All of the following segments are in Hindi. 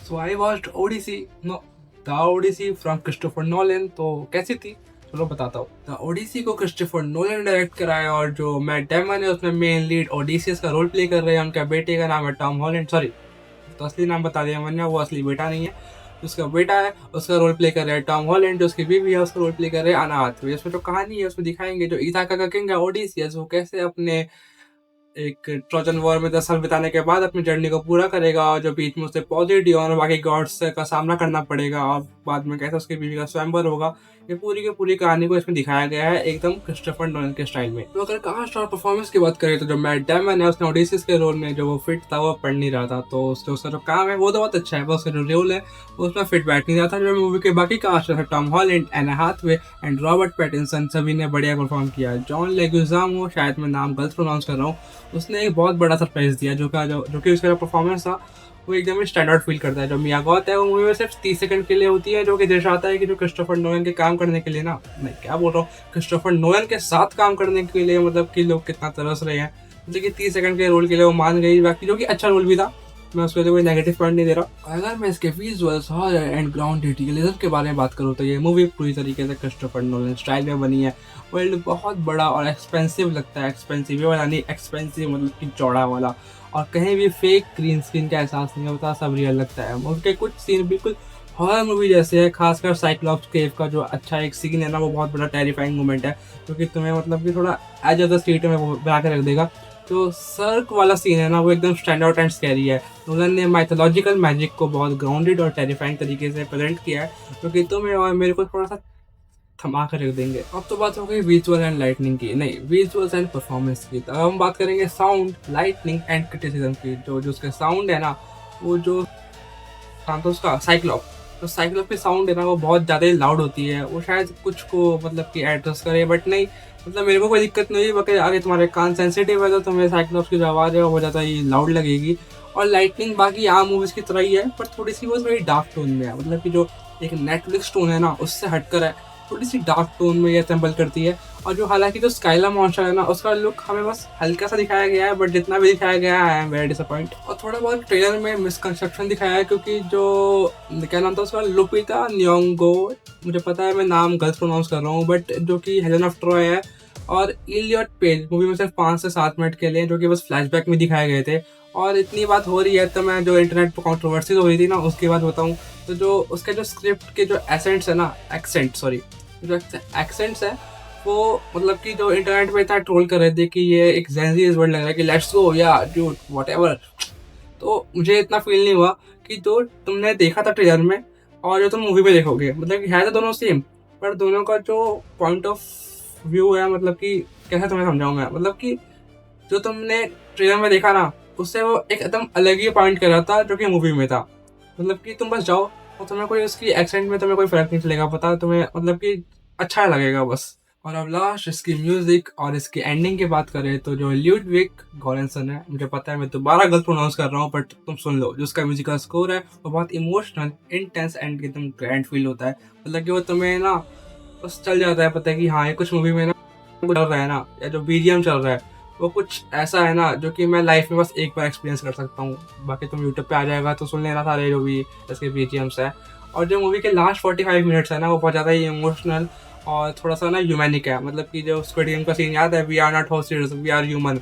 So I watched Odyssey, no the Odyssey from Christopher Nolan. तो कैसी थी, चलो बताता हूँ। द ओडिसी को क्रिस्टोफर नोलन ने डायरेक्ट कराया और जो मैट डेमन है उसमें मेन लीड ओडिसियस का रोल प्ले कर रहे हैं। उनका बेटे का नाम है टॉम हॉलैंड, सॉरी तो असली नाम बता दिया मैंने, वो असली बेटा नहीं है, उसका बेटा है, उसका रोल प्ले कर रहा है टॉम हॉलैंड। जो उसकी बीवी है उसका रोल प्ले कर रहे हैं आना हाथवे। उसमें जो कहानी है उसमें दिखाएंगे जो इथाका का किंग है ओडिसियस, वो कैसे अपने एक ट्रोजन वॉर में 10 साल बिताने के बाद अपनी जर्नी को पूरा करेगा और जो बीच में उसे पॉजिटिव और बाकी गॉड्स का सामना करना पड़ेगा और बाद में कैसे उसकी बीवी का स्वयंवर होगा। ये पूरी की पूरी कहानी को इसमें दिखाया गया है एकदम क्रिस्टोफर नोलन के स्टाइल में। तो अगर कास्ट और परफॉर्मेंस की बात करें तो जो मैट डेमन है उसने ओडिसियस के रोल में जो वो फिट था वो पढ़ नहीं रहा था, तो उसका जो काम है वो तो बहुत अच्छा है, पर उसका जो रोल है उसमें फिट बैठ नहीं रहा था। जो मूवी के बाकी कास्ट है Tom Holland, Anne Hathaway and Robert Pattinson, सभी ने बढ़िया परफॉर्म किया। जॉन लेगुइजामो, शायद मैं नाम गलत प्रोनाउंस कर रहा हूँ, उसने एक बहुत बड़ा सरप्राइज दिया जो कि उसका जो परफॉर्मेंस था वो एकदम ही स्टैंड आउट फील करता है। जो मिया गॉथ है वो मूवी में सिर्फ 30 सेकंड के लिए होती है, जो कि दर्शाता है कि जो क्रिस्टोफर नोलन के काम करने के लिए ना, नहीं क्या बोल रहा हूँ, क्रिस्टोफर नोलन के साथ काम करने के लिए मतलब कि लोग कितना तरस रहे हैं। मतलब कि 30 सेकंड के रोल के लिए वो मान गई, बाकी जो कि अच्छा रोल भी था, मैं उसके लिए कोई नेगेटिव पॉइंट नहीं दे रहा। अगर मैं इसके विजुअल्स और एंड ग्राउंड रियलिज्म के बारे में बात करूँ तो ये मूवी पूरी तरीके से क्रिस्टोफर नोलन स्टाइल में बनी है। वर्ल्ड बहुत बड़ा और एक्सपेंसिव लगता है, एक्सपेंसिव ये वाला नहीं, एक्सपेंसिव मतलब कि चौड़ा वाला, और कहीं भी फेक ग्रीन स्क्रीन का एहसास नहीं होता, सब रियल लगता है। मूवी के कुछ सीन बिल्कुल हॉरर मूवी जैसे है, खासकर साइक्लॉप्स केव का जो अच्छा एक सीन है ना, वो बहुत बड़ा टेरिफाइंग मोमेंट है, क्योंकि तुम्हें मतलब कि थोड़ा एज ऑफ द सीट में वो बना के रख देगा। जो सर्क वाला सीन है ना वो एकदम स्टैंड आउट एंड स्कैरी है। नोलन ने माइथोलॉजिकल मैजिक को बहुत ग्राउंडेड और टेरिफाइंग तरीके से प्रेजेंट किया है, जो कि तुम्हें और मेरे को थोड़ा सा थमा कर रख देंगे। अब तो बात हो गई विजुअल एंड लाइटनिंग की, नहीं विजुअल्स एंड परफॉर्मेंस की। तो हम बात करेंगे साउंड, लाइटनिंग एंड क्रिटिसिज्म की। जो उसका साउंड है ना, वो जो तो उसका साइक्लॉप, तो साइक्लॉप की साउंड है ना वो बहुत ज़्यादा ही लाउड होती है। वो शायद कुछ को मतलब कि एड्रेस करे, बट नहीं, मतलब मेरे को कोई दिक्कत नहीं हुई, बाकी आगे तुम्हारे कान सेंसिटिव है तो तुम्हें साइक्लॉप्स की जो आवाज़ है वो बहुत ज़्यादा ही लाउड लगेगी। और लाइटनिंग बाकी आम मूवीज़ की तरह ही है, पर थोड़ी सी वो थोड़ी डार्क टोन में है, मतलब कि जो एक नेटफ्लिक्स टोन है ना उससे हटकर है, थोड़ी सी डार्क टोन में ये असेंबल करती है। और जो हालांकि जो स्काइला मॉन्स्टर है ना उसका लुक हमें बस हल्का सा दिखाया गया है, बट जितना भी दिखाया गया है आई एम वेरी डिसअपॉइंट। और थोड़ा बहुत ट्रेलर में मिसकंसेप्शन दिखाया है, क्योंकि जो क्या नाम था उसका, लुपिता न्योंगो, मुझे पता है मैं नाम गलत प्रोनाउंस कर रहा हूँ, बट जो कि हेलेन ऑफ ट्रॉय है, और इलियट पेज मूवी में सिर्फ 5 से 7 मिनट के लिए, जो कि बस फ्लैशबैक में दिखाए गए थे। और इतनी बात हो रही है तो मैं जो इंटरनेट पर कॉन्ट्रोवर्सीज हो रही थी ना उसकी बात बताऊँ, तो जो उसके जो स्क्रिप्ट के जो एसेंट्स है ना, एक्सेंट सॉरी, जो एक्सेंट्स है वो मतलब कि जो इंटरनेट पे इतना ट्रोल कर रहे थे कि ये एक जेनजीज वर्ड लग रहा है कि लेट्स गो या ड्यूड व्हाटएवर, तो मुझे इतना फील नहीं हुआ कि जो तुमने देखा था ट्रेलर में और जो तुम मूवी में देखोगे, मतलब कि है तो दोनों सेम, पर दोनों का जो पॉइंट ऑफ व्यू है, मतलब कि कैसे तुम्हें समझाऊं मैं, मतलब कि जो तुमने ट्रेलर में देखा ना उससे वो एक एकदम अलग ही पॉइंट कर रहा था जो कि मूवी में था। मतलब कि तुम बस जाओ और तुम्हें कोई उसकी एक्सेंट में तुम्हें कोई फर्क नहीं चलेगा, पता तुम्हें मतलब कि अच्छा लगेगा बस। और अब लास्ट इसकी म्यूजिक और इसकी एंडिंग की बात करें तो जो ल्यूडविग गॉरेंसन है, मुझे पता है मैं दोबारा गलत प्रोनाउंस कर रहा हूँ, बट तुम सुन लो, जो उसका म्यूजिक का स्कोर है वो बहुत इमोशनल, इंटेंस एंड एकदम ग्रैंड फील होता है। मतलब कि वो तुम्हें ना बस चल जाता है पता है कि हाँ ये कुछ मूवी में ना चल रहा है ना, या जो बीजीएम चल रहा है वो कुछ ऐसा है ना जो कि मैं लाइफ में बस एक बार एक्सपीरियंस कर सकता हूँ। बाकी तुम यूट्यूब पे आ जाएगा तो सुन लेना सारे जो भी इसके बीजीएम्स है। और जो मूवी के लास्ट 45 मिनट्स है ना वो बहुत ज़्यादा ही इमोशनल और थोड़ा सा ना ह्यूमैनिक है। मतलब कि जो स्क्विड गेम का सीन याद है, we are not hostage we are human,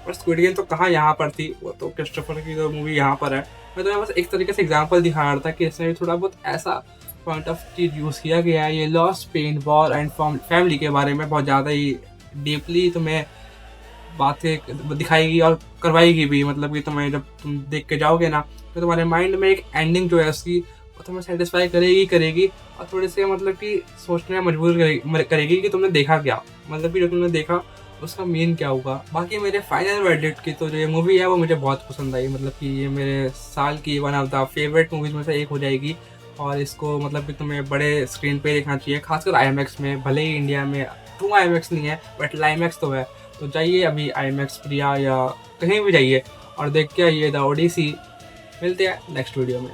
पर स्क्विड गेम तो कहाँ यहाँ पर थी, वो तो क्रिस्टोफर की जो मूवी यहाँ पर है। मैं तुम्हें बस एक तरीके से एग्जाम्पल दिखा रहा था कि इसमें भी थोड़ा बहुत ऐसा पॉइंट ऑफ चीज यूज़ किया गया है। ये loss, pain, war and family के बारे में बहुत ज़्यादा ही डीपली तुम्हें बातें दिखाएगी और करवाएगी भी। मतलब कि तुम्हें जब तुम देख के जाओगे ना तो तुम्हारे माइंड में एक एंडिंग जो है उसकी वो तुम्हें सेटिस्फाई करेगी और थोड़े से मतलब कि सोचने में मजबूर करेगी कि तुमने देखा क्या, मतलब कि जो तुमने देखा उसका मेन क्या होगा। बाकी मेरे फाइनल वर्डिक्ट की तो जो ये मूवी है वो मुझे बहुत पसंद आई, मतलब कि ये मेरे साल की one of the favourite movies में से एक हो जाएगी। और इसको मतलब कि तुम्हें बड़े स्क्रीन पे देखना चाहिए, खासकर आईएमएक्स में। भले ही इंडिया में ट्रू आईएमएक्स नहीं है बट लाइमैक्स तो है, तो जाइए अभी आईमैक्स प्रिया या कहीं भी जाइए और देख के आइए द ओडिसी। मिलते हैं नेक्स्ट वीडियो में।